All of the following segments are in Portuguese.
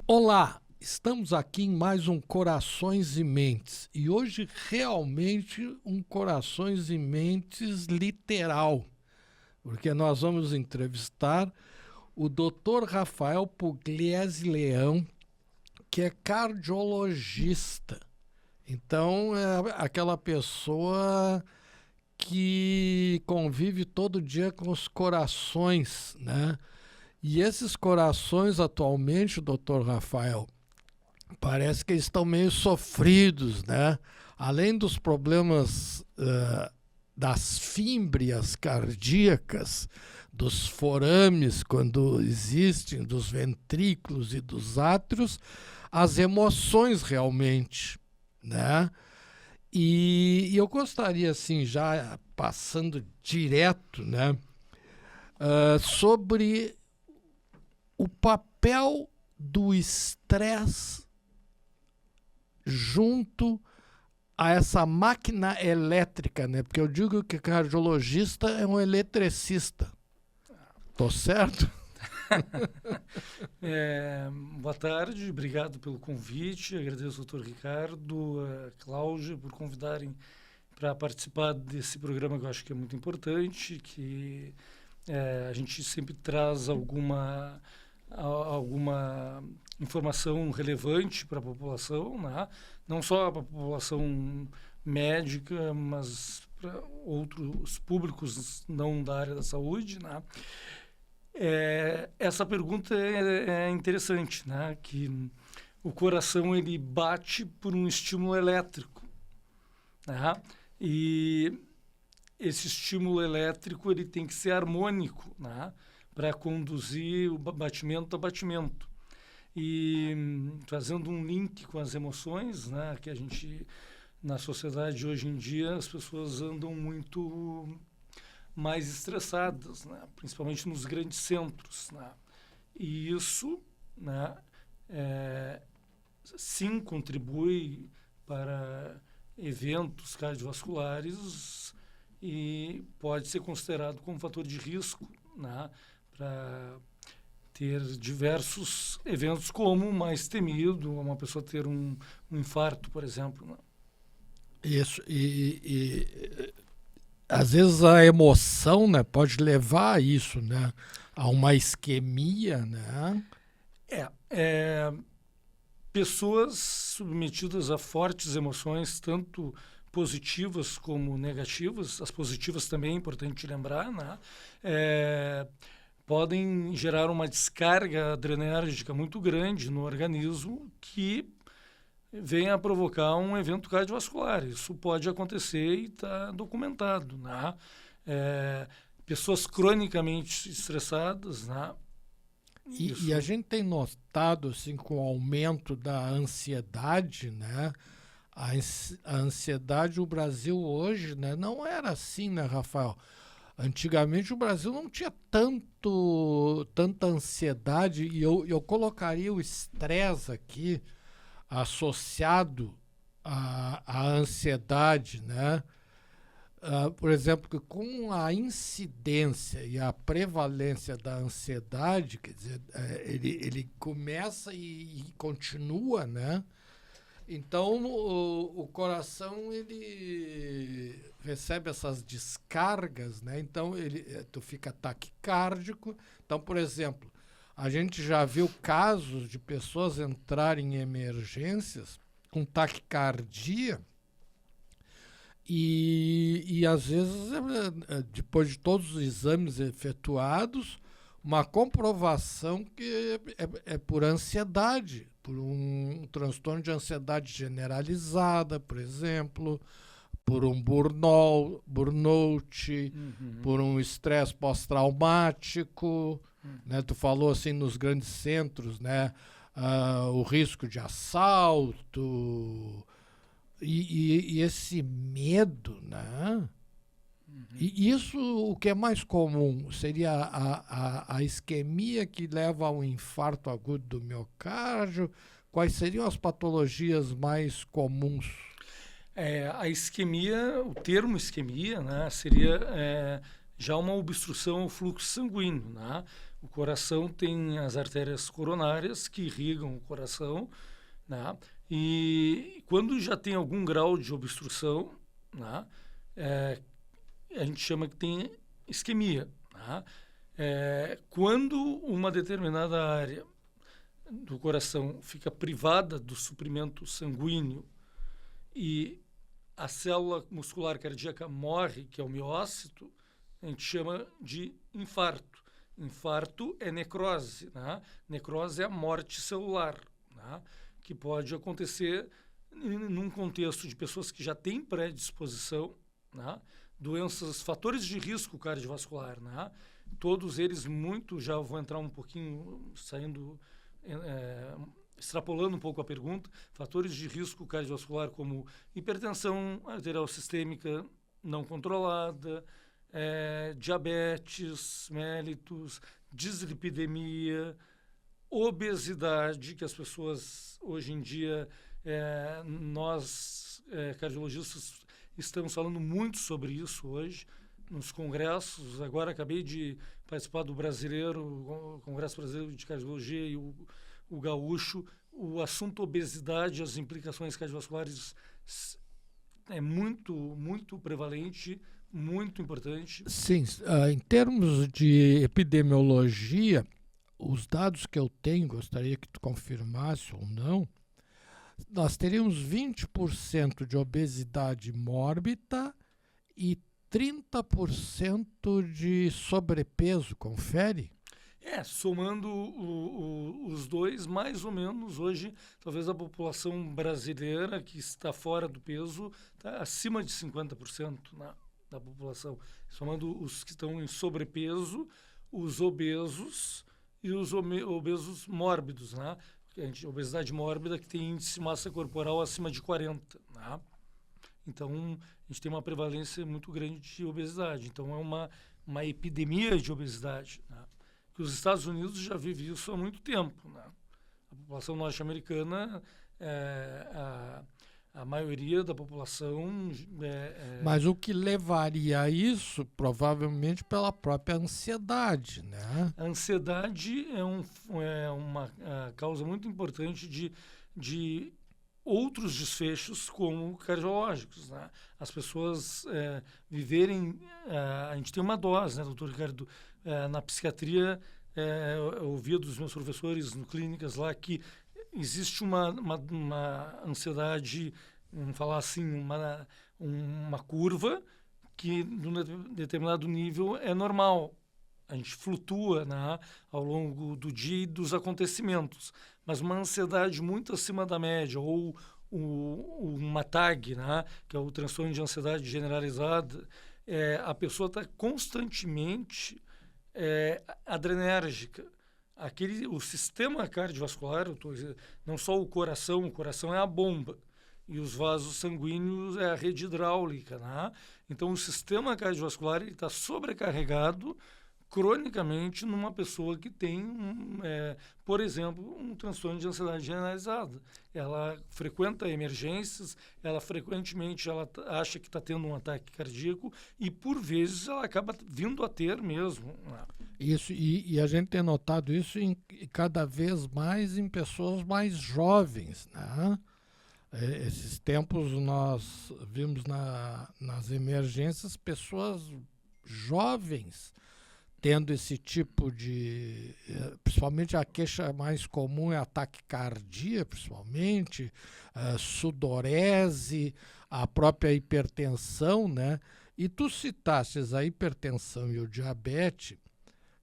Olá, estamos aqui em mais um Corações e Mentes e hoje realmente um Corações e Mentes literal, porque nós vamos entrevistar o Dr. Rafael Pugliese Leão, que é cardiologista. Então é aquela pessoa que convive todo dia com os corações, né? E esses corações atualmente, doutor Rafael, parece que eles estão meio sofridos, né? Além dos problemas das fímbrias cardíacas, dos forames, quando existem, dos ventrículos e dos átrios, as emoções realmente, né? E eu gostaria, assim, já passando direto, né? Sobre o papel do estresse junto a essa máquina elétrica, né? Porque eu digo que cardiologista é um eletricista. Tô certo? Boa tarde, obrigado pelo convite. Agradeço ao Dr. Ricardo, a Cláudia, por convidarem para participar desse programa que eu acho que é muito importante, que a gente sempre traz alguma informação relevante para a população, né? Não só para a população médica, mas para outros públicos não da área da saúde, né? Essa pergunta é interessante, né? Que o coração ele bate por um estímulo elétrico, né? E esse estímulo elétrico ele tem que ser harmônico, né? Para conduzir o batimento a batimento. E fazendo um link com as emoções, né? Que a gente, na sociedade hoje em dia, as pessoas andam muito mais estressadas, né? Principalmente nos grandes centros, né? E isso, né? Sim, contribui para eventos cardiovasculares e pode ser considerado como fator de risco, né? Para ter diversos eventos, como o mais temido, uma pessoa ter um infarto, por exemplo, né? Isso, às vezes a emoção, né, pode levar a isso, né? A uma isquemia, né? Pessoas submetidas a fortes emoções, tanto positivas como negativas, as positivas também é importante lembrar, né? Podem gerar uma descarga adrenérgica muito grande no organismo que venha a provocar um evento cardiovascular. Isso pode acontecer e está documentado, né? Pessoas cronicamente estressadas, né? E a gente tem notado, assim, com o aumento da ansiedade, né? A ansiedade, o Brasil hoje, né, não era assim, né, Rafael? Antigamente o Brasil não tinha tanta ansiedade, e eu colocaria o estresse aqui associado à ansiedade, né? Por exemplo, que com a incidência e a prevalência da ansiedade, quer dizer, ele começa e continua, né? Então, o coração, ele recebe essas descargas, né? Então, tu fica taquicárdico. Então, por exemplo, a gente já viu casos de pessoas entrarem em emergências com taquicardia e às vezes, depois de todos os exames efetuados, uma comprovação que é por ansiedade, por um transtorno de ansiedade generalizada, por exemplo, por um burnout, por um estresse pós-traumático, né? Tu falou assim nos grandes centros, né? O risco de assalto e esse medo, né? E isso, o que é mais comum, seria a isquemia que leva a um infarto agudo do miocárdio? Quais seriam as patologias mais comuns? A isquemia, o termo isquemia, né, seria já uma obstrução ao fluxo sanguíneo, né? O coração tem as artérias coronárias que irrigam o coração, né? E quando já tem algum grau de obstrução, né? A gente chama que tem isquemia, né? Quando uma determinada área do coração fica privada do suprimento sanguíneo e a célula muscular cardíaca morre, que é o miócito, a gente chama de infarto. Infarto é necrose, né? Necrose é a morte celular, né? Que pode acontecer num contexto de pessoas que já têm predisposição, né? Doenças, fatores de risco cardiovascular, né? Todos eles já vou entrar um pouquinho, extrapolando um pouco a pergunta, fatores de risco cardiovascular como hipertensão arterial sistêmica não controlada, diabetes mellitus, dislipidemia, obesidade, que as pessoas hoje em dia, nós cardiologistas estamos falando muito sobre isso hoje nos congressos. Agora acabei de participar do o Congresso Brasileiro de Cardiologia e o Gaúcho. O assunto obesidade, as implicações cardiovasculares é muito, muito prevalente, muito importante. Sim, em termos de epidemiologia, os dados que eu tenho, gostaria que tu confirmasse ou não, nós teríamos 20% de obesidade mórbida e 30% de sobrepeso, confere? Somando os dois, mais ou menos, hoje, talvez a população brasileira que está fora do peso está acima de 50%, né, da população. Somando os que estão em sobrepeso, os obesos e os obesos mórbidos, né? Obesidade mórbida que tem índice de massa corporal acima de 40, né? Então, a gente tem uma prevalência muito grande de obesidade. Então, é uma epidemia de obesidade, né? Que os Estados Unidos já vivem isso há muito tempo, né? A população norte-americana, a maioria da população... Mas o que levaria a isso, provavelmente, pela própria ansiedade, né? A ansiedade é uma causa muito importante de outros desfechos como cardiológicos, né? As pessoas viverem... a gente tem uma dose, né, doutor Ricardo? Na psiquiatria, eu ouvia dos meus professores no clínicas lá que existe uma ansiedade, vamos falar assim, uma curva que, num determinado nível, é normal. A gente flutua, né, ao longo do dia e dos acontecimentos. Mas uma ansiedade muito acima da média, ou uma TAG, né, que é o transtorno de ansiedade generalizada, a pessoa está constantemente adrenérgica. O sistema cardiovascular, não só o coração é a bomba, e os vasos sanguíneos é a rede hidráulica, né? Então, o sistema cardiovascular está sobrecarregado cronicamente numa pessoa que tem, por exemplo, um transtorno de ansiedade generalizada. Ela frequenta emergências, frequentemente acha que está tendo um ataque cardíaco e, por vezes, ela acaba vindo a ter mesmo. Isso, e a gente tem notado isso cada vez mais em pessoas mais jovens, né? Esses tempos nós vimos nas emergências pessoas jovens tendo esse tipo de... Principalmente a queixa mais comum é ataque cardíaco, principalmente, sudorese, a própria hipertensão, né? E tu citastes a hipertensão e o diabetes,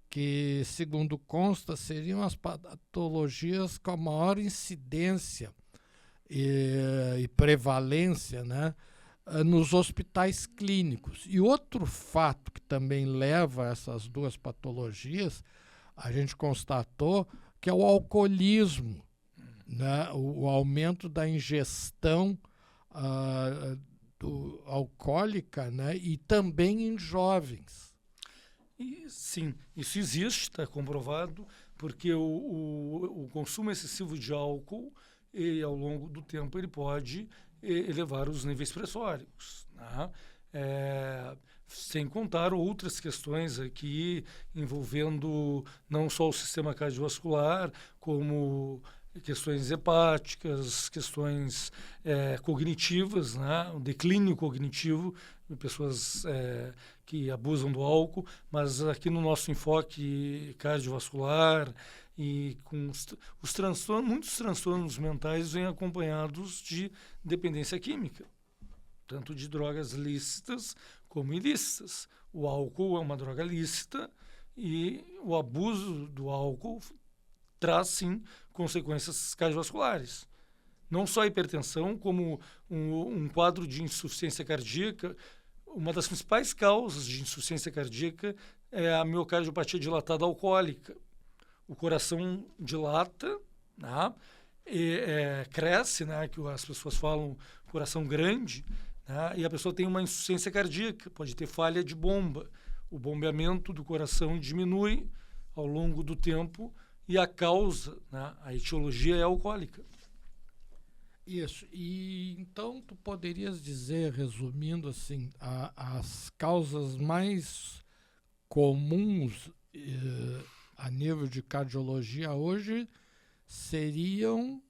que, segundo consta, seriam as patologias com a maior incidência e prevalência, né, nos hospitais clínicos. E outro fato que também leva a essas duas patologias, a gente constatou que é o alcoolismo, né, o aumento da ingestão alcoólica, né, e também em jovens. Sim, isso existe, está comprovado, porque o consumo excessivo de álcool, ao longo do tempo, ele pode elevar os níveis pressóricos, né? Sem contar outras questões aqui envolvendo não só o sistema cardiovascular, como questões hepáticas, questões cognitivas, né? O declínio cognitivo de pessoas que abusam do álcool, mas aqui no nosso enfoque cardiovascular e com os transtornos, muitos transtornos mentais vêm acompanhados de dependência química, tanto de drogas lícitas como ilícitas. O álcool é uma droga lícita e o abuso do álcool traz, sim, consequências cardiovasculares. Não só a hipertensão, como um quadro de insuficiência cardíaca. Uma das principais causas de insuficiência cardíaca é a miocardiopatia dilatada alcoólica. O coração dilata, né? Cresce, né? Que as pessoas falam coração grande, né? E a pessoa tem uma insuficiência cardíaca, pode ter falha de bomba. O bombeamento do coração diminui ao longo do tempo e a causa, né? A etiologia é alcoólica. Isso. E então tu poderias dizer, resumindo assim, as causas mais comuns a nível de cardiologia hoje seriam...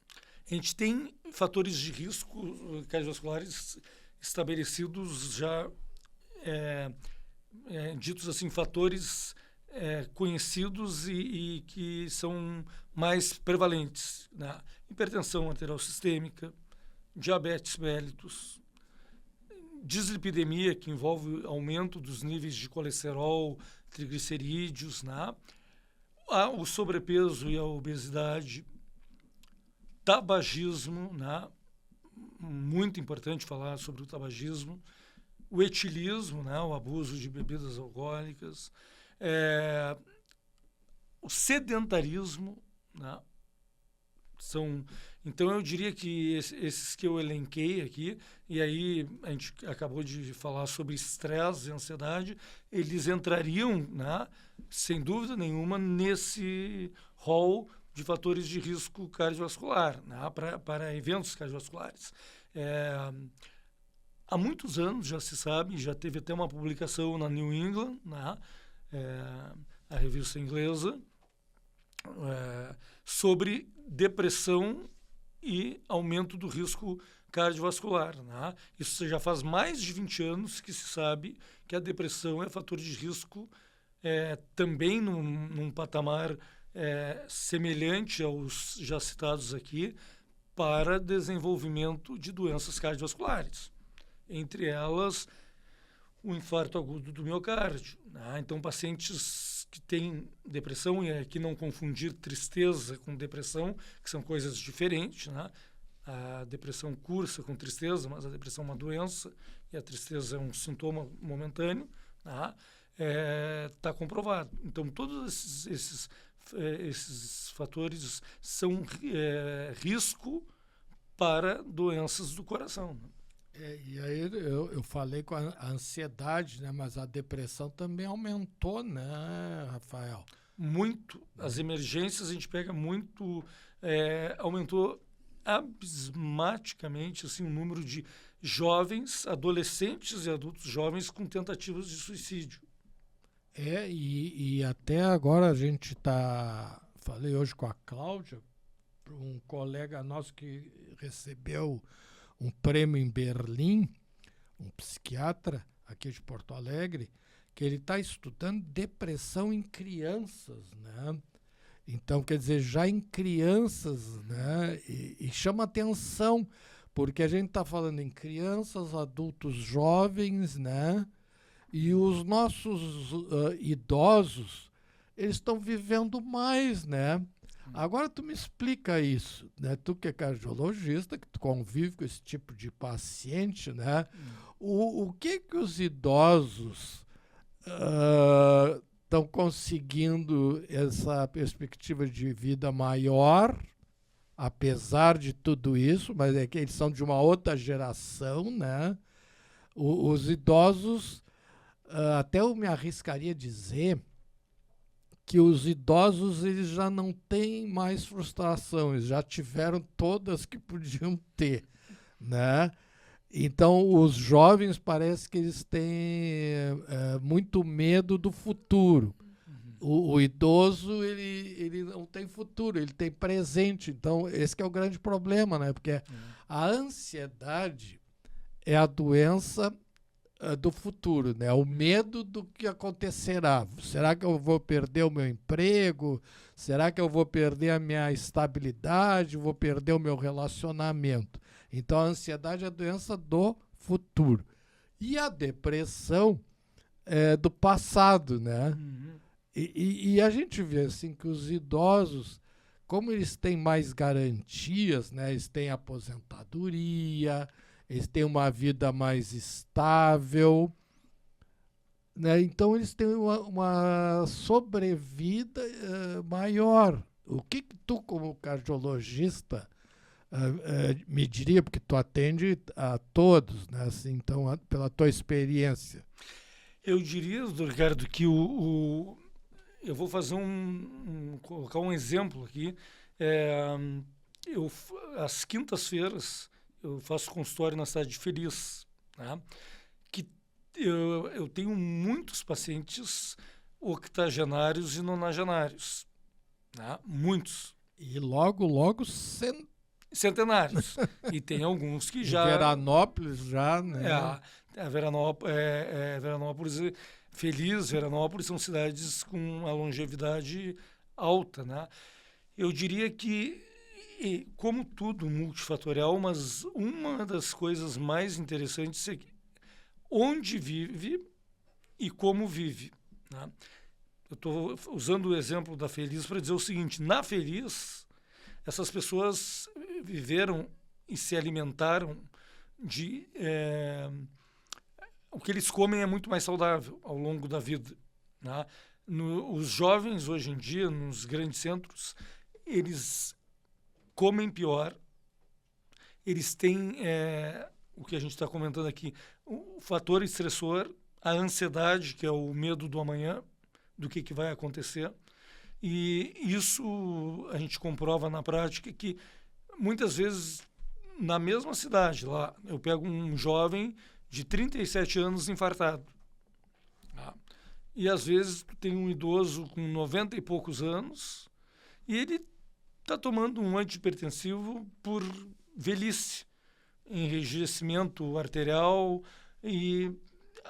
A gente tem fatores de risco cardiovasculares estabelecidos já, ditos assim, fatores conhecidos e que são mais prevalentes, né? Hipertensão arterial sistêmica, diabetes mellitus, dislipidemia, que envolve aumento dos níveis de colesterol, triglicerídeos, né? O sobrepeso e a obesidade, tabagismo, né? Muito importante falar sobre o tabagismo, o etilismo, né? O abuso de bebidas alcoólicas, o sedentarismo, né? Então, eu diria que esses que eu elenquei aqui, e aí a gente acabou de falar sobre estresse e ansiedade, eles entrariam, né, sem dúvida nenhuma, nesse rol de fatores de risco cardiovascular, né, para eventos cardiovasculares. Há muitos anos já se sabe, já teve até uma publicação na New England, né, a revista inglesa, sobre depressão e aumento do risco cardiovascular, né? Isso já faz mais de 20 anos que se sabe que a depressão é fator de risco também num patamar semelhante aos já citados aqui para desenvolvimento de doenças cardiovasculares, entre elas o infarto agudo do miocárdio, né? Então, pacientes que têm depressão, e aqui não confundir tristeza com depressão, que são coisas diferentes, né? A depressão cursa com tristeza, mas a depressão é uma doença e a tristeza é um sintoma momentâneo, né? Tá comprovado. Então, todos esses fatores são risco para doenças do coração, né? E aí eu falei com a ansiedade, né? Mas a depressão também aumentou, né, Rafael? Muito. As emergências a gente pega muito, aumentou abismaticamente assim, o número de jovens, adolescentes e adultos jovens com tentativas de suicídio. E até agora a gente está... Falei hoje com a Cláudia, um colega nosso que recebeu um prêmio em Berlim, um psiquiatra aqui de Porto Alegre, que ele está estudando depressão em crianças, né? Então, quer dizer, já em crianças, né? E chama atenção, porque a gente está falando em crianças, adultos jovens, né? E os nossos idosos, eles estão vivendo mais, né? Agora tu me explica isso, né? Tu que é cardiologista, que tu convive com esse tipo de paciente, né? O que os idosos estão conseguindo essa perspectiva de vida maior, apesar de tudo isso, mas é que eles são de uma outra geração, né? Os idosos, até eu me arriscaria a dizer que os idosos eles já não têm mais frustração, eles já tiveram todas que podiam ter, né? Então, os jovens parece que eles têm muito medo do futuro. O idoso, ele não tem futuro, ele tem presente. Então, esse que é o grande problema, né? Porque a ansiedade é a doença do futuro, né? O medo do que acontecerá. Será que eu vou perder o meu emprego? Será que eu vou perder a minha estabilidade? Vou perder o meu relacionamento? Então, a ansiedade é a doença do futuro. E a depressão é do passado, né? E a gente vê assim que os idosos, como eles têm mais garantias, né? Eles têm aposentadoria, eles têm uma vida mais estável, né? Então eles têm uma sobrevida maior. O que tu, como cardiologista, me diria, porque tu atende a todos, né? Assim, então, pela tua experiência. Eu diria, doutor Ricardo, que eu vou fazer colocar um exemplo aqui. Às quintas-feiras, eu faço consultório na cidade de Feliz, né? Que eu tenho muitos pacientes octogenários e nonagenários, né? Muitos. E logo Centenários. E tem alguns que já... Veranópolis já, né? Veranópolis, Feliz, Veranópolis são cidades com uma longevidade alta, né? Eu diria que, como tudo multifatorial, mas uma das coisas mais interessantes é onde vive e como vive, né? Eu estou usando o exemplo da Feliz para dizer o seguinte: na Feliz, essas pessoas viveram e se alimentaram de... o que eles comem é muito mais saudável ao longo da vida, né? Os jovens, hoje em dia, nos grandes centros, eles comem pior, eles têm o que a gente está comentando aqui, o fator estressor, a ansiedade, que é o medo do amanhã, do que vai acontecer. E isso a gente comprova na prática que muitas vezes na mesma cidade, lá, eu pego um jovem de 37 anos infartado. E às vezes tem um idoso com 90 e poucos anos e ele está tomando um antihipertensivo por velhice, enrijecimento arterial,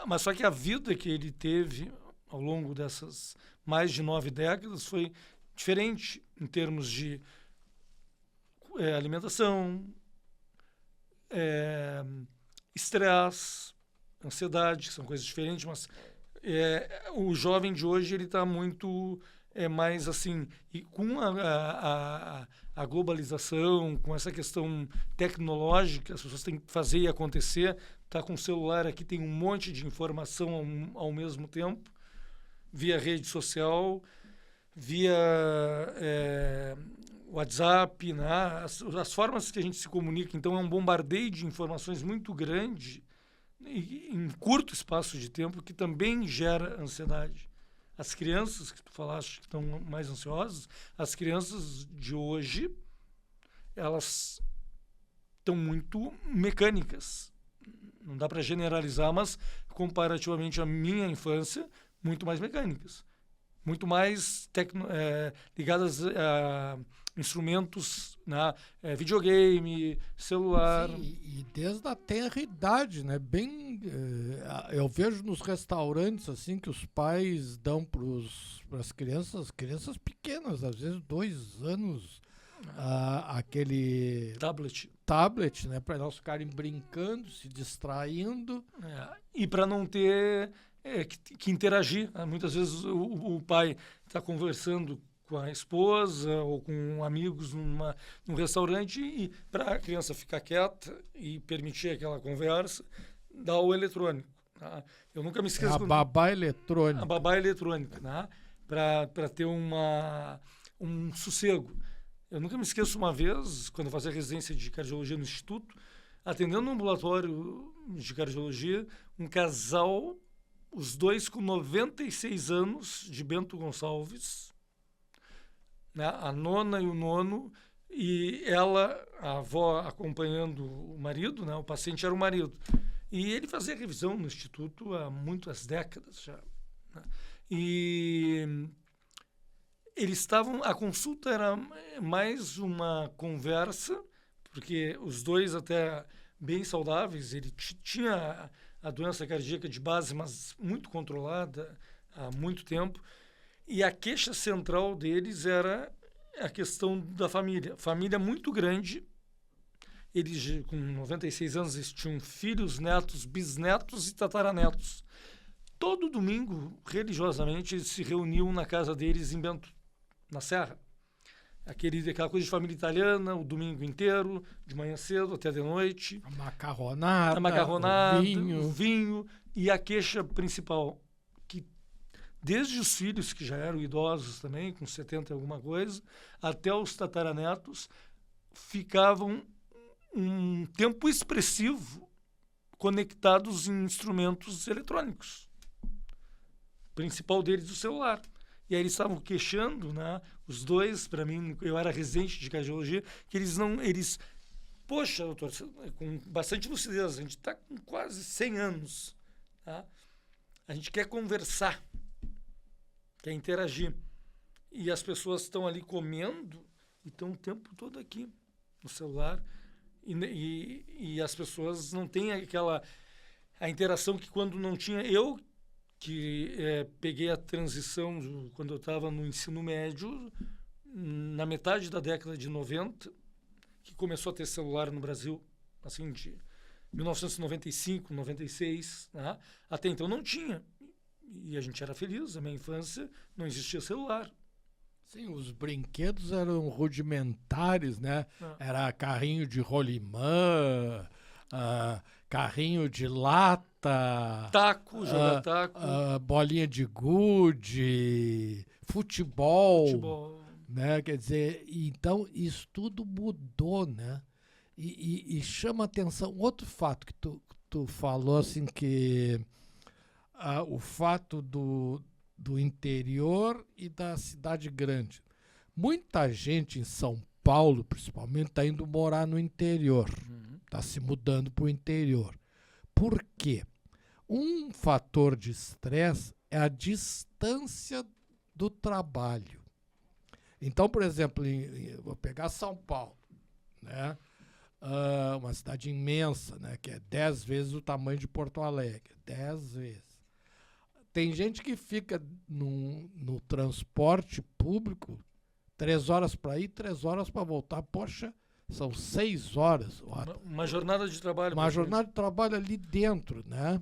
mas só que a vida que ele teve ao longo dessas mais de 9 décadas foi diferente em termos de alimentação, estresse, ansiedade, que são coisas diferentes, mas o jovem de hoje ele está muito mais assim, e com a globalização, com essa questão tecnológica, as pessoas têm que fazer e acontecer, tá com o celular aqui, tem um monte de informação ao mesmo tempo, via rede social, via WhatsApp, né? As formas que a gente se comunica, então é um bombardeio de informações muito grande em curto espaço de tempo, que também gera ansiedade. As crianças que tu falaste que estão mais ansiosas, as crianças de hoje, elas estão muito mecânicas. Não dá para generalizar, mas comparativamente à minha infância, muito mais mecânicas. Muito mais ligadas a instrumentos, né? Videogame, celular. Sim, e desde a tenra idade, né? Eu vejo nos restaurantes assim que os pais dão para as crianças pequenas, às vezes 2 anos, aquele tablet, né? Para elas ficarem brincando, se distraindo. E para não ter que interagir. Muitas vezes o pai está conversando com a esposa ou com amigos num restaurante, e para a criança ficar quieta e permitir aquela conversa, dá o eletrônico. Tá? Eu nunca me esqueço... A babá eletrônica. A babá eletrônica, né? Para ter um sossego. Eu nunca me esqueço uma vez, quando eu fazia residência de cardiologia no Instituto, atendendo um ambulatório de cardiologia, um casal, os dois com 96 anos, de Bento Gonçalves, né? A nona e o nono, E ela, a avó, acompanhando o marido, né? O paciente era o marido. E ele fazia revisão no instituto há muitas décadas já, né? E eles estavam... A consulta era mais uma conversa, porque os dois até bem saudáveis, ele tinha a doença cardíaca de base, mas muito controlada há muito tempo. E a queixa central deles era a questão da família. Família muito grande. Eles, com 96 anos, eles tinham filhos, netos, bisnetos e tataranetos. Todo domingo, religiosamente, eles se reuniam na casa deles em Bento, na Serra. Aquela coisa de família italiana, o domingo inteiro, de manhã cedo até de noite. A macarronada, o vinho. E a queixa principal, que desde os filhos, que já eram idosos também, com 70 e alguma coisa, até os tataranetos, ficavam um tempo expressivo conectados em instrumentos eletrônicos. O principal deles, o celular. E aí eles estavam queixando, né? Os dois, para mim, eu era residente de cardiologia, que eles... Poxa, doutor, com bastante lucidez, a gente está com quase 100 anos, tá? A gente quer conversar, quer interagir. E as pessoas estão ali comendo e estão o tempo todo aqui no celular. E as pessoas não têm a interação que quando não tinha... Eu, que peguei a transição quando eu estava no ensino médio, na metade da década de 90, que começou a ter celular no Brasil, assim, de 1995, 96, né? Até então não tinha. E a gente era feliz, na minha infância não existia celular. Sim, os brinquedos eram rudimentares, né? Era carrinho de rolimã, carrinho de lata, jogar taco, bolinha de gude, futebol, né? Quer dizer, então isso tudo mudou, né? E chama atenção outro fato que tu falou, assim, que o fato do interior e da cidade grande. Muita gente em São Paulo, principalmente, está indo morar no interior, está se mudando para o interior. Por quê? Um fator de estresse é a distância do trabalho. Então, por exemplo, vou pegar São Paulo, né? Uma cidade imensa, né? Que é 10 vezes o tamanho de Porto Alegre. 10 vezes. Tem gente que fica no transporte público 3 horas para ir, 3 horas para voltar. Poxa, são 6 horas. Uma jornada de trabalho. Uma jornada de trabalho ali dentro, né?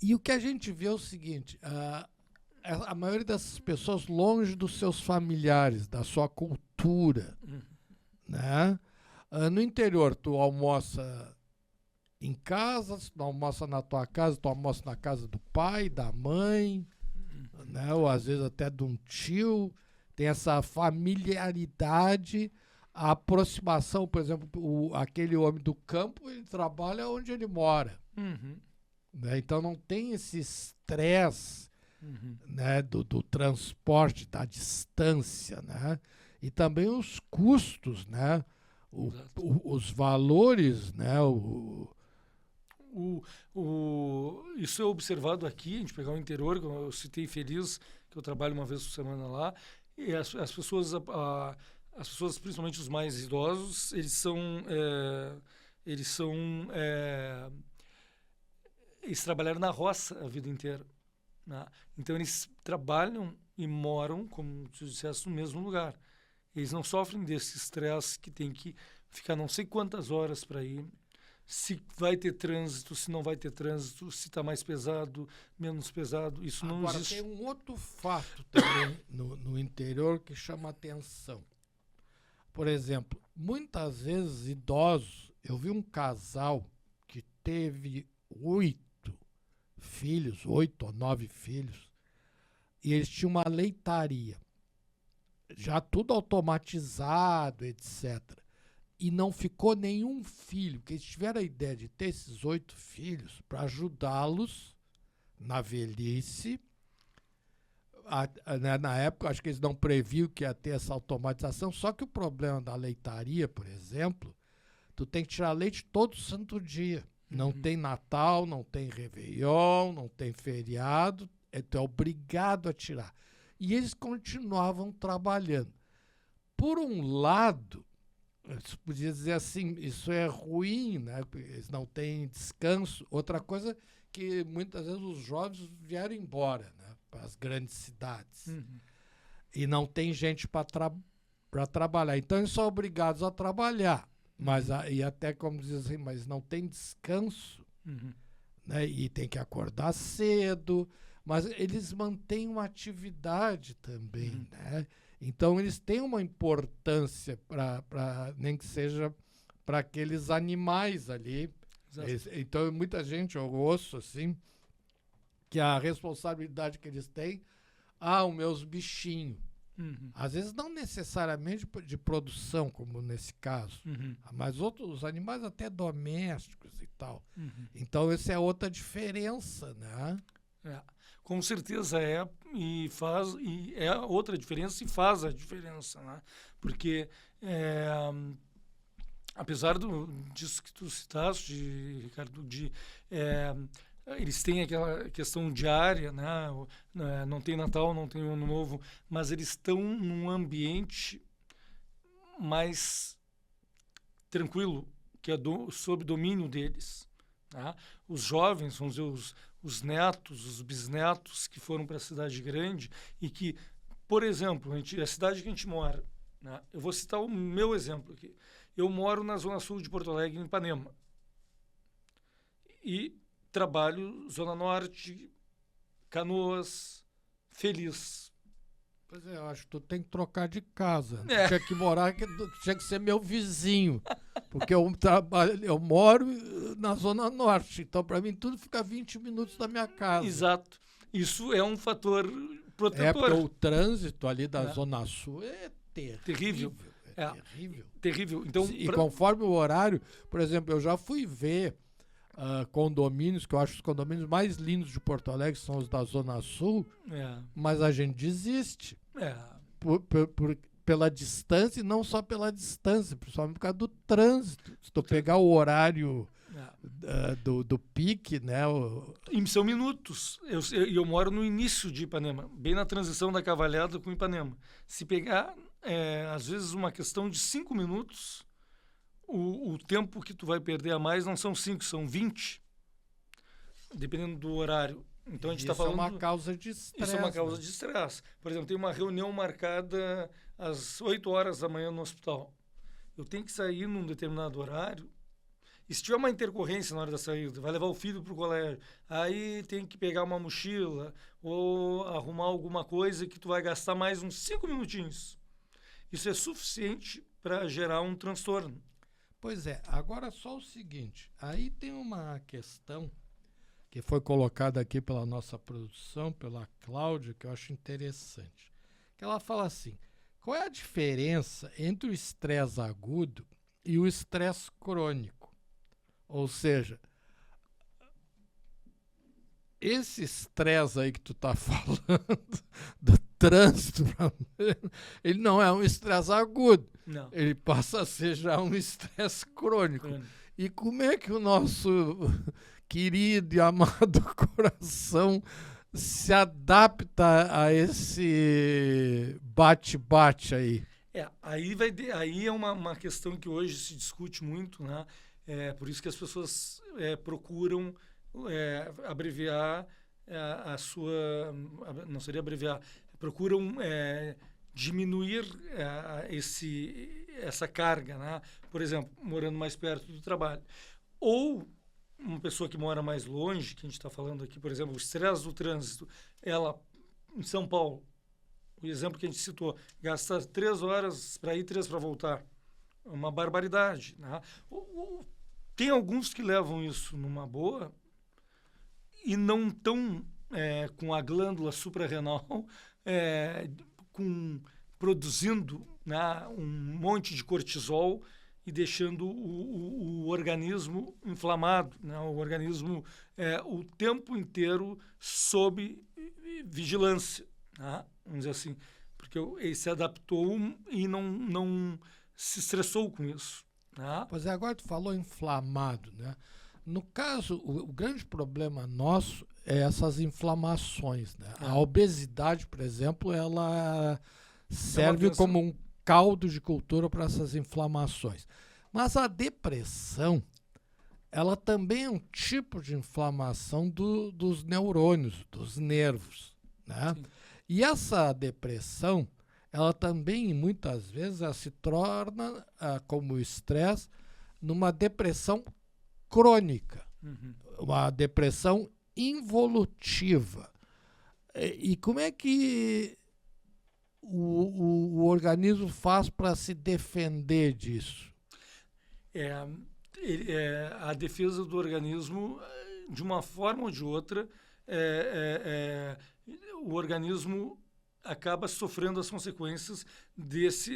E o que a gente vê é o seguinte, a maioria dessas pessoas longe dos seus familiares, da sua cultura, né? No interior, tu almoça em casa, se tu almoça na tua casa, tu almoça na casa do pai, da mãe, né? Ou às vezes até de um tio. Tem essa familiaridade, a aproximação. Por exemplo, aquele homem do campo, ele trabalha onde ele mora. Né? Então não tem esse estresse, né? do transporte, da distância, né? E também os custos, né? Os valores, né? Isso é observado aqui, a gente pegar o interior, como eu citei Feliz, que eu trabalho uma vez por semana lá, e as pessoas, principalmente os mais idosos, eles trabalharam na roça a vida inteira, né? Então eles trabalham e moram, como tu disseste, no mesmo lugar. Eles não sofrem desse estresse que tem que ficar não sei quantas horas para ir, se vai ter trânsito, se não vai ter trânsito, se está mais pesado, menos pesado. Isso não existe. Agora, tem um outro fato também no interior que chama atenção. Por exemplo, muitas vezes idosos, eu vi um casal que teve 8 filhos, 8 ou 9 filhos, e eles tinham uma leitaria, já tudo automatizado, etc. E não ficou nenhum filho, porque eles tiveram a ideia de ter esses 8 filhos para ajudá-los na velhice, né, na época, acho que eles não previam que ia ter essa automatização, só que o problema da leitaria, por exemplo, tu tem que tirar leite todo santo dia. Não tem Natal, não tem Réveillon, não tem feriado, tu é obrigado a tirar. E eles continuavam trabalhando. Por um lado, você podia dizer assim, isso é ruim, né? Eles não têm descanso. Outra coisa que muitas vezes os jovens vieram embora, né, para as grandes cidades. E não tem gente para trabalhar. Então eles são obrigados a trabalhar. Mas e até como diz assim, mas não tem descanso, né? E tem que acordar cedo, mas eles mantêm uma atividade também, né? Então eles têm uma importância para nem que seja para aqueles animais ali. Então muita gente, eu ouço assim, que a responsabilidade que eles têm, os meus bichinhos. Às vezes não necessariamente de produção, como nesse caso, mas outros animais até domésticos e tal. Então essa é outra diferença, né? Com certeza e é outra diferença e faz a diferença, né? Porque apesar disso que tu citaste, Ricardo, eles têm aquela questão diária, né? Não tem Natal, não tem Ano Novo, mas eles estão num ambiente mais tranquilo, que é sob domínio deles. Tá? Os jovens, vamos dizer, os netos, os bisnetos que foram para a cidade grande e que, por exemplo, a cidade que a gente mora, né? Eu vou citar o meu exemplo aqui. Eu moro na Zona Sul de Porto Alegre, em Ipanema. E trabalho Zona Norte, Canoas, Feliz. Pois é, eu acho que tu tem que trocar de casa. Tinha que morar, tinha que ser meu vizinho. Porque eu moro na Zona Norte, então para mim tudo fica 20 minutos da minha casa. Exato. Isso é um fator protetor. Porque o trânsito ali da Zona Sul é terrível. Terrível. Então, e conforme o horário, por exemplo, eu já fui ver condomínios, que eu acho os condomínios mais lindos de Porto Alegre são os da Zona Sul, mas a gente desiste pela distância, e não só pela distância, principalmente por causa do trânsito. Se tu pegar o horário do pique, né? São minutos. Eu moro no início de Ipanema, bem na transição da Cavalhada com Ipanema. Se pegar, às vezes, uma questão de 5 minutos, o tempo que tu vai perder a mais não são 5, são 20, dependendo do horário. Então a gente está falando. Isso é uma causa de estresse. Isso é uma causa de estresse. Por exemplo, tem uma reunião marcada às 8 horas da manhã no hospital. Eu tenho que sair num determinado horário. E se tiver uma intercorrência na hora da saída, vai levar o filho para o colégio, aí tem que pegar uma mochila ou arrumar alguma coisa que tu vai gastar mais uns 5 minutinhos. Isso é suficiente para gerar um transtorno. Pois é, agora só o seguinte, aí tem uma questão que foi colocada aqui pela nossa produção, pela Cláudia, que eu acho interessante. Que ela fala assim, qual é a diferença entre o estresse agudo e o estresse crônico? Ou seja, esse estresse aí que tu tá falando do trânsito, ele não é um estresse agudo. Não. Ele passa a ser já um estresse crônico. E como é que o nosso querido e amado coração se adapta a esse bate-bate aí? Aí é uma questão que hoje se discute muito, né? Por isso que as pessoas procuram abreviar a sua... Não seria abreviar. Procuram diminuir essa carga, né? Por exemplo, morando mais perto do trabalho. Ou uma pessoa que mora mais longe, que a gente está falando aqui, por exemplo, o estresse do trânsito, ela, em São Paulo, o exemplo que a gente citou, gasta 3 horas para ir, 3 para voltar. É uma barbaridade, né? Tem alguns que levam isso numa boa e não estão com a glândula suprarrenal produzindo, né, um monte de cortisol e deixando o organismo inflamado, né, o organismo o tempo inteiro sob vigilância. né? Vamos dizer assim, porque ele se adaptou e não se estressou com isso, né? Pois é, agora tu falou inflamado, né? No caso, o grande problema nosso é essas inflamações, né? A obesidade, por exemplo, ela serve como um caldo de cultura para essas inflamações. Mas a depressão, ela também é um tipo de inflamação dos neurônios, dos nervos, né? Sim. E essa depressão, ela também, muitas vezes, ela se torna, como o estresse, numa depressão crônica, uma depressão involutiva. E como é que o organismo faz para se defender disso? A defesa do organismo, de uma forma ou de outra, o organismo acaba sofrendo as consequências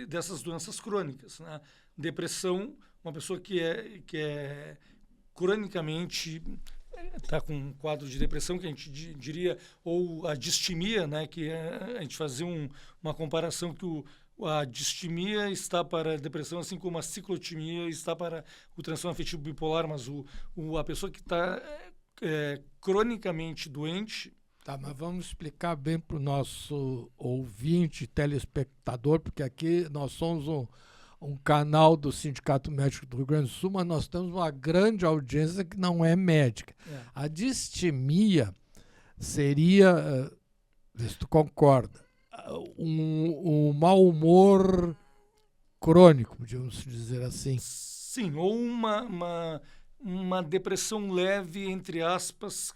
dessas doenças crônicas, né? Depressão, uma pessoa que é cronicamente está com um quadro de depressão, que a gente diria, ou a distimia, né? Que a gente fazia uma comparação que a distimia está para a depressão, assim como a ciclotimia está para o transtorno afetivo bipolar, mas a pessoa que está cronicamente doente. Tá, mas vamos explicar bem para o nosso ouvinte, telespectador, porque aqui nós somos um canal do Sindicato Médico do Rio Grande do Sul, mas nós temos uma grande audiência que não é médica. A distimia seria, vê se tu concorda, um mau humor crônico, podemos dizer assim. Sim, ou uma depressão leve, entre aspas,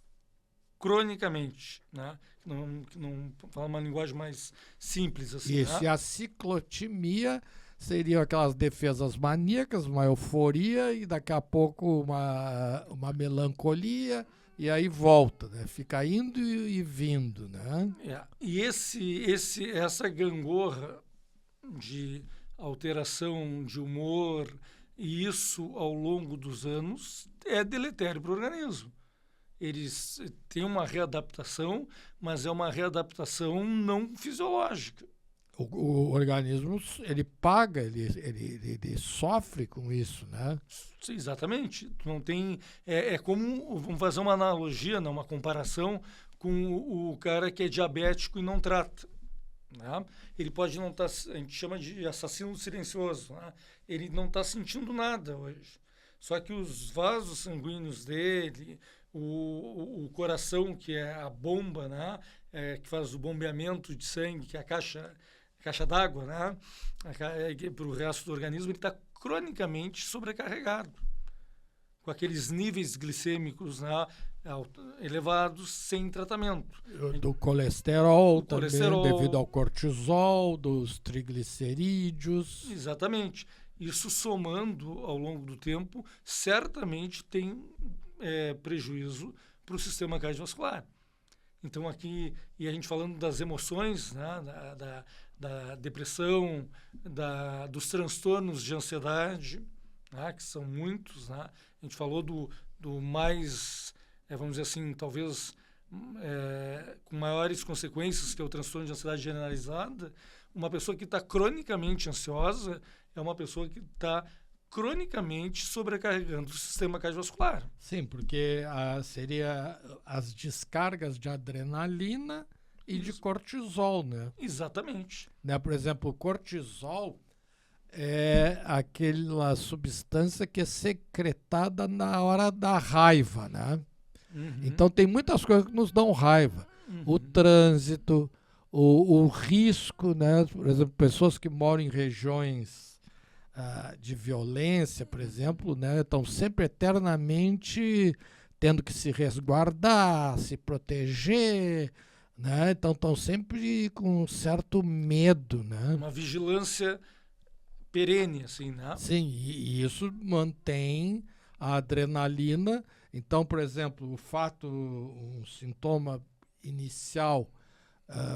cronicamente, né? Que não fala uma linguagem mais simples assim. Isso, né? E a ciclotimia seriam aquelas defesas maníacas, uma euforia e daqui a pouco uma melancolia e aí volta, né? Fica indo e vindo, né? E essa gangorra de alteração de humor, e isso ao longo dos anos é deletério para o organismo. Eles têm uma readaptação, mas é uma readaptação não fisiológica. O organismo, ele paga, ele sofre com isso, né? Sim, exatamente. Não tem, é como, vamos fazer uma analogia, uma comparação com o cara que é diabético e não trata. Né? Ele pode não estar, a gente chama de assassino silencioso, né? Ele não está sentindo nada hoje. Só que os vasos sanguíneos dele, o coração, que é a bomba, né? Que faz o bombeamento de sangue, que é a caixa d'água, né? Para o resto do organismo, ele está cronicamente sobrecarregado, com aqueles níveis glicêmicos, né, elevados, sem tratamento. Do colesterol também, devido ao cortisol, dos triglicerídeos. Exatamente. Isso somando ao longo do tempo, certamente tem prejuízo para o sistema cardiovascular. Então aqui, e a gente falando das emoções, né, da depressão, dos transtornos de ansiedade, né, que são muitos, né? A gente falou do mais, vamos dizer assim, talvez com maiores consequências, que é o transtorno de ansiedade generalizada. Uma pessoa que está cronicamente ansiosa é uma pessoa que está cronicamente sobrecarregando o sistema cardiovascular. Sim, porque seria as descargas de adrenalina e de cortisol, né? Exatamente. Né? Por exemplo, o cortisol é aquela substância que é secretada na hora da raiva, né? Então tem muitas coisas que nos dão raiva. O trânsito, o risco, né? Por exemplo, pessoas que moram em regiões de violência, por exemplo, né, estão sempre eternamente tendo que se resguardar, se proteger, né? Então estão sempre com um certo medo, né? Uma vigilância perene, assim, né? Sim, e isso mantém a adrenalina. Então, por exemplo, um sintoma inicial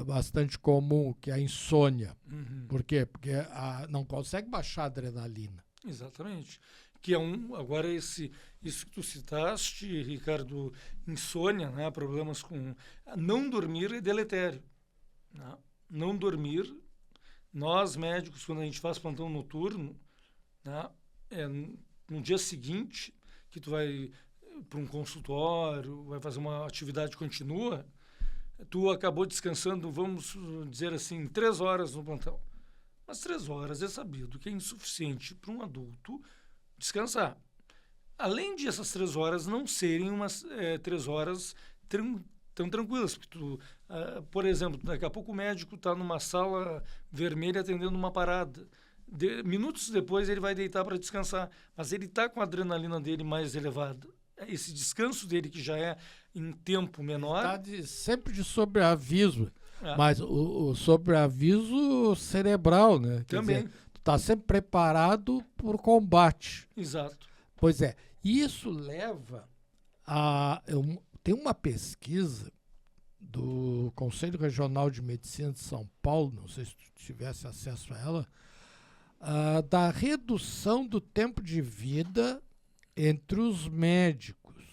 bastante comum, que é a insônia. Por quê? Porque não consegue baixar a adrenalina. Exatamente. Que é agora isso que tu citaste, Ricardo, insônia, né? Problemas com não dormir é deletério, né? não dormir. Nós, médicos, quando a gente faz plantão noturno, né, no dia seguinte, que tu vai para um consultório, vai fazer uma atividade contínua, tu acabou descansando, vamos dizer assim, 3 horas no plantão. Mas 3 horas é sabido que é insuficiente para um adulto descansar. Além de essas 3 horas não serem umas 3 horas tão tranquilas, porque tu, por exemplo, daqui a pouco o médico está numa sala vermelha atendendo uma parada. Minutos depois ele vai deitar para descansar, mas ele está com a adrenalina dele mais elevada. Esse descanso dele, que já é em tempo menor... Está sempre de sobreaviso, mas o sobreaviso cerebral, né? Também. Quer dizer, tu está sempre preparado para o combate. Exato. Pois é, isso leva a... Tem uma pesquisa do Conselho Regional de Medicina de São Paulo, não sei se tu tivesse acesso a ela, da redução do tempo de vida entre os médicos.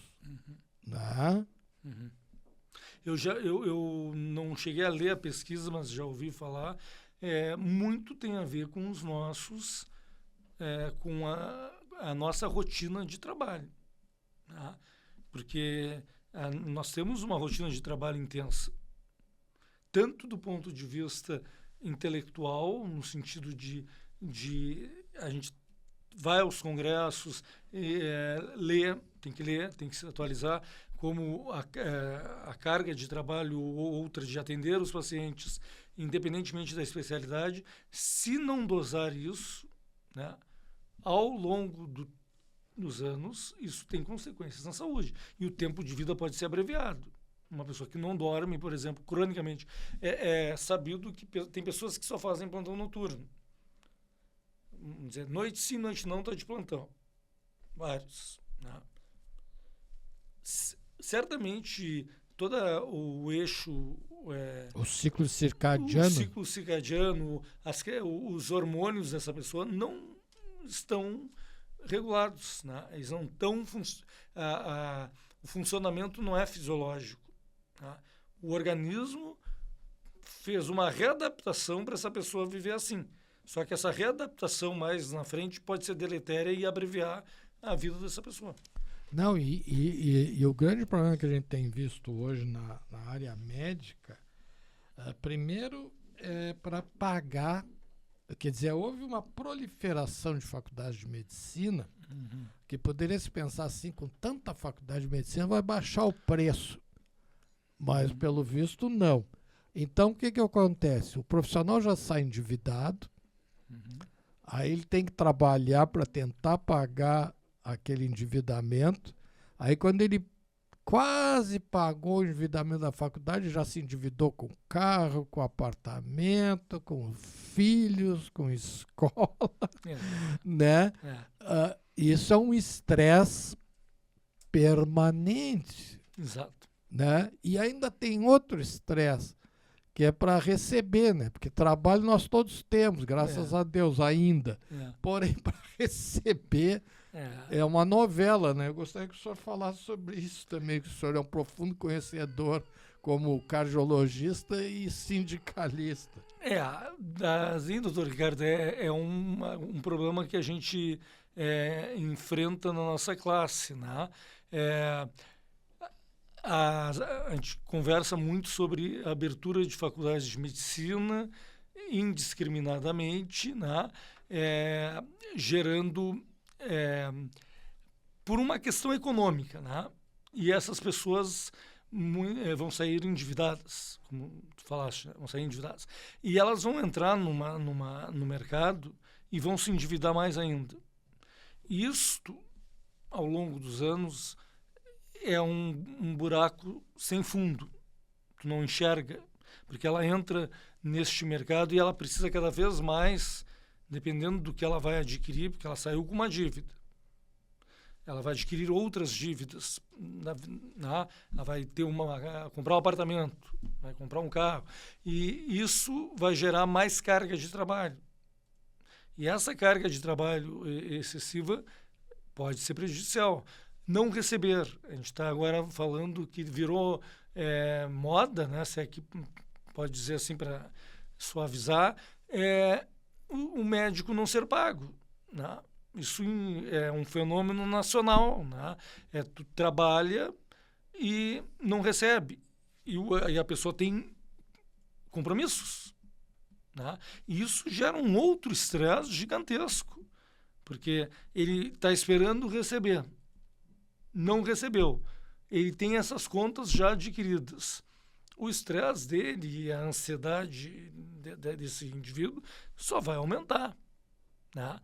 Né? Eu não cheguei a ler a pesquisa, mas já ouvi falar. Muito tem a ver com os nossos, com a nossa rotina de trabalho. Né? Porque nós temos uma rotina de trabalho intensa, tanto do ponto de vista intelectual, no sentido de a gente vai aos congressos, tem que se atualizar, como a carga de trabalho ou outra de atender os pacientes, independentemente da especialidade. Se não dosar isso, né, ao longo dos anos, isso tem consequências na saúde. E o tempo de vida pode ser abreviado. Uma pessoa que não dorme, por exemplo, cronicamente, é sabido que tem pessoas que só fazem plantão noturno. Vamos dizer, noite sim, noite não, está de plantão. Vários. Né? Certamente, todo o eixo... o ciclo circadiano. O ciclo circadiano, os hormônios dessa pessoa não estão regulados. Né? Eles não estão... o funcionamento não é fisiológico. Né? O organismo fez uma readaptação para essa pessoa viver assim. Só que essa readaptação mais na frente pode ser deletéria e abreviar a vida dessa pessoa. Não, e o grande problema que a gente tem visto hoje na área médica, primeiro é para pagar, quer dizer, houve uma proliferação de faculdades de medicina, que poderia se pensar assim, com tanta faculdade de medicina vai baixar o preço, mas pelo visto não. Então o que acontece? O profissional já sai endividado, aí ele tem que trabalhar para tentar pagar aquele endividamento. Aí quando ele quase pagou o endividamento da faculdade, já se endividou com carro, com apartamento, com filhos, com escola, né? Isso é um estresse permanente. Exato. Né? E ainda tem outro estresse, que é para receber, né? Porque trabalho nós todos temos, graças a Deus, ainda. Porém, para receber é uma novela, né? Eu gostaria que o senhor falasse sobre isso também, que o senhor é um profundo conhecedor como cardiologista e sindicalista. Assim, doutor Ricardo, é um problema que a gente enfrenta na nossa classe, né? A gente conversa muito sobre a abertura de faculdades de medicina indiscriminadamente, né? Gerando por uma questão econômica, né? E essas pessoas vão sair endividadas, como tu falaste, né? Vão sair endividadas. E elas vão entrar no mercado e vão se endividar mais ainda. E isto, ao longo dos anos, é um buraco sem fundo. Tu não enxerga, porque ela entra neste mercado e ela precisa cada vez mais, dependendo do que ela vai adquirir, porque ela saiu com uma dívida. Ela vai adquirir outras dívidas. Ela vai ter comprar um apartamento, vai comprar um carro. E isso vai gerar mais carga de trabalho. E essa carga de trabalho excessiva pode ser prejudicial. Não receber. A gente está agora falando que virou moda, né? Se é que pode dizer assim, para suavizar, é o médico não ser pago, né? Isso é um fenômeno nacional, né? Tu trabalha e não recebe. E a pessoa tem compromissos, né? E isso gera um outro estresse gigantesco, porque ele está esperando receber, não recebeu. Ele tem essas contas já adquiridas. O estresse dele e a ansiedade desse indivíduo só vai aumentar, né?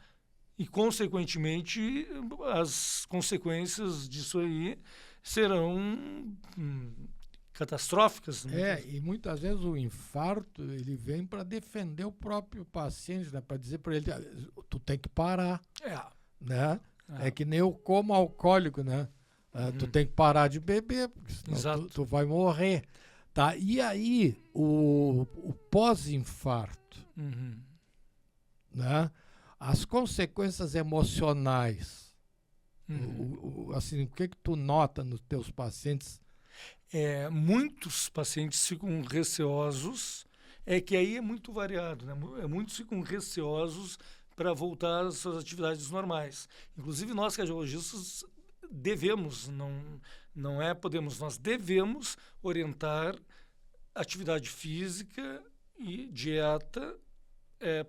E, consequentemente, as consequências disso aí serão catastróficas. Né? E muitas vezes o infarto ele vem para defender o próprio paciente, né? Para dizer para ele, tu tem que parar, né? É que nem o coma alcoólico, né? Tu tem que parar de beber, porque senão tu vai morrer. Tá? E aí, o pós-infarto, né? As consequências emocionais, assim, o que tu nota nos teus pacientes? Muitos pacientes ficam receosos, que aí é muito variado, né? Muitos ficam receosos para voltar às suas atividades normais. Inclusive, nós, cardiologistas, devemos, nós devemos orientar atividade física e dieta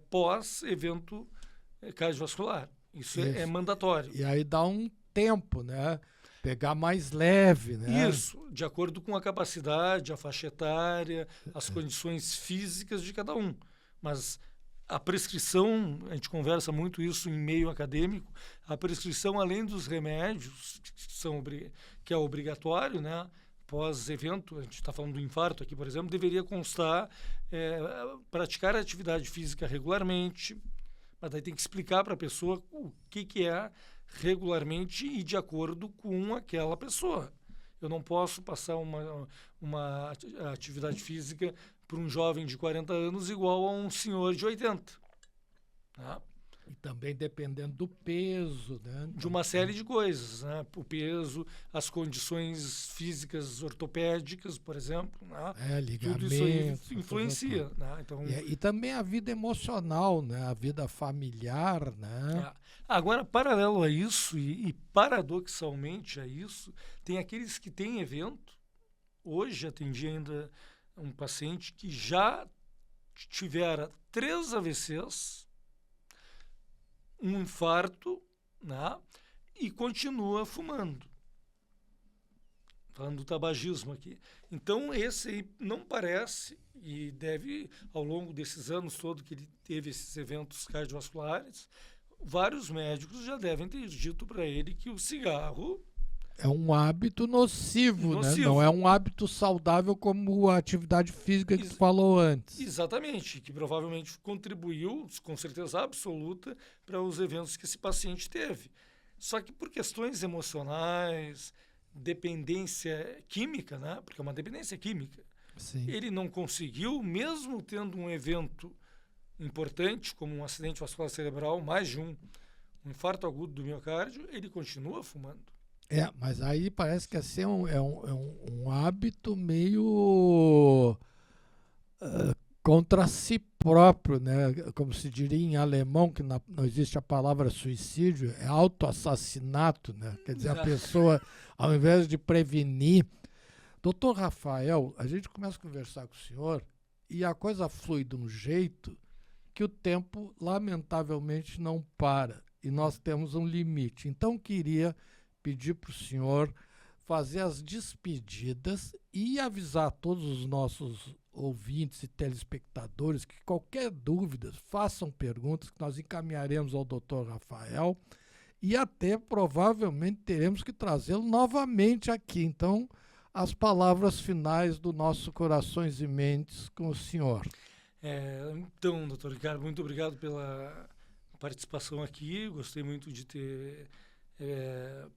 pós-evento cardiovascular. Isso. É mandatório. E aí dá um tempo, né? Pegar mais leve, né? Isso, de acordo com a capacidade, a faixa etária, as condições físicas de cada um. Mas a prescrição, a gente conversa muito isso em meio acadêmico, a prescrição, além dos remédios, que é obrigatório, né? Pós-evento, a gente está falando do infarto aqui, por exemplo, deveria constar praticar a atividade física regularmente, mas daí tem que explicar para a pessoa o que é regularmente e de acordo com aquela pessoa. Eu não posso passar uma atividade física para um jovem de 40 anos igual a um senhor de 80. Tá? E também dependendo do peso, né? De uma série de coisas, né? O peso, as condições físicas ortopédicas, por exemplo, né? Ligamento, tudo isso aí influencia. Né? Então, e também a vida emocional, né? A vida familiar, né? Agora, paralelo a isso e paradoxalmente a isso, tem aqueles que têm evento. Hoje atendi ainda um paciente que já tivera 3 AVCs, um infarto, né? E continua fumando. Falando do tabagismo aqui. Então, esse aí não parece, e deve, ao longo desses anos todos que ele teve esses eventos cardiovasculares, vários médicos já devem ter dito para ele que o cigarro é um hábito nocivo, né? Não é um hábito saudável como a atividade física que tu falou antes. Exatamente, que provavelmente contribuiu, com certeza absoluta, para os eventos que esse paciente teve. Só que por questões emocionais, dependência química, né? Porque é uma dependência química, Sim. Ele não conseguiu, mesmo tendo um evento importante, como um acidente vascular cerebral, mais de um infarto agudo do miocárdio, ele continua fumando. Mas aí parece que assim, um hábito meio contra si próprio, né? Como se diria em alemão, que não existe a palavra suicídio, é autoassassinato, né? Quer dizer, a pessoa, ao invés de prevenir. Doutor Rafael, a gente começa a conversar com o senhor e a coisa flui de um jeito que o tempo, lamentavelmente, não para. E nós temos um limite. Então, queria pedir para o senhor fazer as despedidas e avisar todos os nossos ouvintes e telespectadores que qualquer dúvida, façam perguntas que nós encaminharemos ao Dr. Rafael e até provavelmente teremos que trazê-lo novamente aqui. Então, as palavras finais do nosso Corações e Mentes com o senhor. Então, doutor Ricardo, muito obrigado pela participação aqui. Gostei muito de ter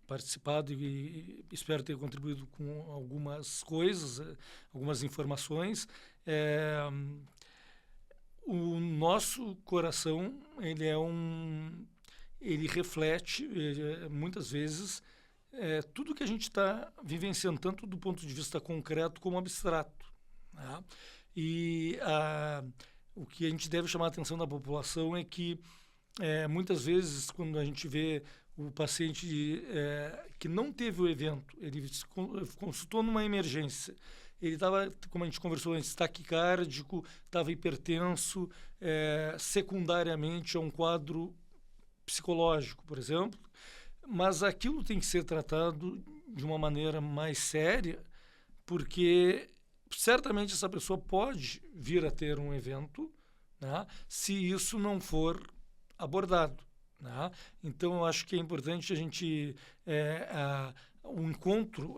participado e espero ter contribuído com algumas coisas, algumas informações. O nosso coração, ele reflete muitas vezes tudo que a gente está vivenciando, tanto do ponto de vista concreto como abstrato. Né? E o que a gente deve chamar a atenção da população é que muitas vezes, quando a gente vê o paciente que não teve o evento, ele se consultou numa emergência, ele estava, como a gente conversou antes, taquicárdico, estava hipertenso, secundariamente a um quadro psicológico, por exemplo, mas aquilo tem que ser tratado de uma maneira mais séria, porque certamente essa pessoa pode vir a ter um evento, né, se isso não for abordado. Né? Então, eu acho que é importante a gente, o encontro,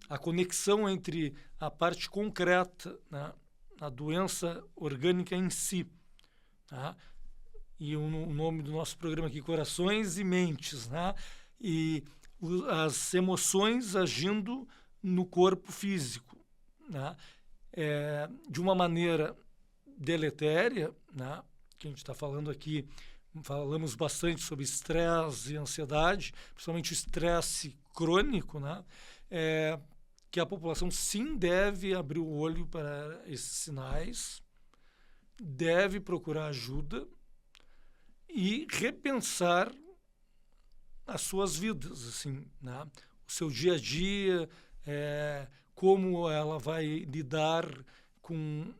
a conexão entre a parte concreta, né, a doença orgânica em si, né, e o nome do nosso programa aqui, Corações e Mentes, né, e as emoções agindo no corpo físico, né, de uma maneira deletéria, né, que a gente está falando aqui, falamos bastante sobre estresse e ansiedade, principalmente o estresse crônico, né, que a população sim deve abrir o olho para esses sinais, deve procurar ajuda e repensar as suas vidas, assim, né, o seu dia a dia, como ela vai lidar com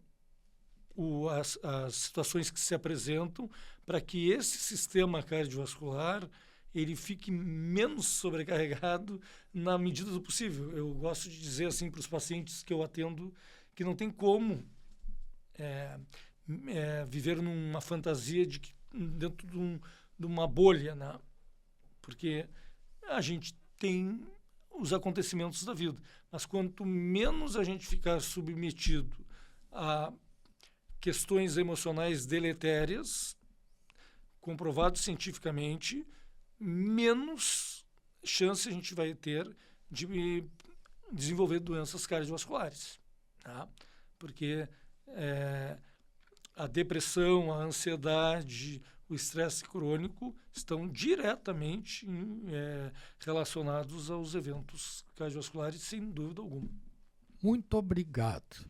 as situações que se apresentam, para que esse sistema cardiovascular ele fique menos sobrecarregado na medida do possível. Eu gosto de dizer assim para os pacientes que eu atendo que não tem como viver numa fantasia dentro de uma bolha, né? Porque a gente tem os acontecimentos da vida, mas quanto menos a gente ficar submetido a questões emocionais deletérias, comprovados cientificamente, menos chance a gente vai ter de desenvolver doenças cardiovasculares. Tá? Porque a depressão, a ansiedade, o estresse crônico estão diretamente relacionados aos eventos cardiovasculares, sem dúvida alguma. Muito obrigado.